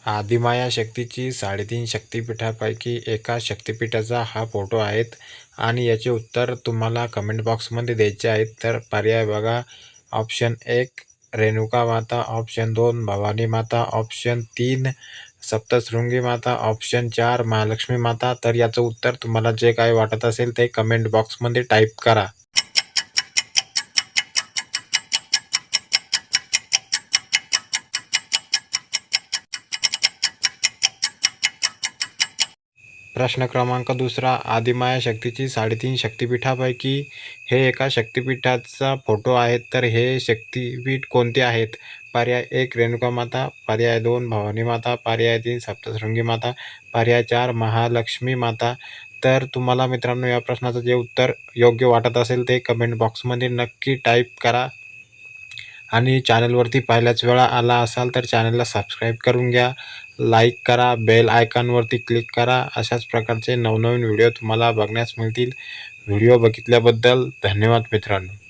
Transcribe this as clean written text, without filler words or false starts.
आदिमाया शक्तीची 3.5 शक्तिपीठापैकी एका शक्तिपीठाचा हा फोटो आहेत आणि याचे उत्तर तुम्हाला कमेंट बॉक्समध्ये द्यायचे आहेत. तर पर्याय बघा. ऑप्शन 1 रेणुका माता, ऑप्शन 2 भवानी माता, ऑप्शन 3 सप्तशृंगी माता, ऑप्शन 4 महालक्ष्मी माता. तर याचं उत्तर तुम्हाला जे काही वाटत असेल ते कमेंट बॉक्समध्ये टाईप करा. प्रश्न क्रमांक 2. आदिमाया शक्तीची 3.5 शक्तिपीठापैकी हे एका शक्तिपीठाचा फोटो आहेत. तर हे शक्तिपीठ कोणते आहेत? पर्याय 1 रेणुका माता, पर्याय 2 भवानी माता, पर्याय 3 सप्तशृंगी माता, पर्याय 4 महालक्ष्मी माता. तर तुम्हाला मित्रांनो या प्रश्नाचं जे उत्तर योग्य वाटत असेल ते कमेंट बॉक्समध्ये नक्की टाईप करा. आणि चॅनलवरती पहिल्याच वेळा आला असाल तर चॅनलला सबस्क्राईब करून घ्या, लाईक करा, बेल आयकॉनवरती क्लिक करा. अशाच प्रकारचे नवनवीन व्हिडिओ तुम्हाला बघण्यास मिळतील. व्हिडिओ बघितल्याबद्दल धन्यवाद मित्रांनो.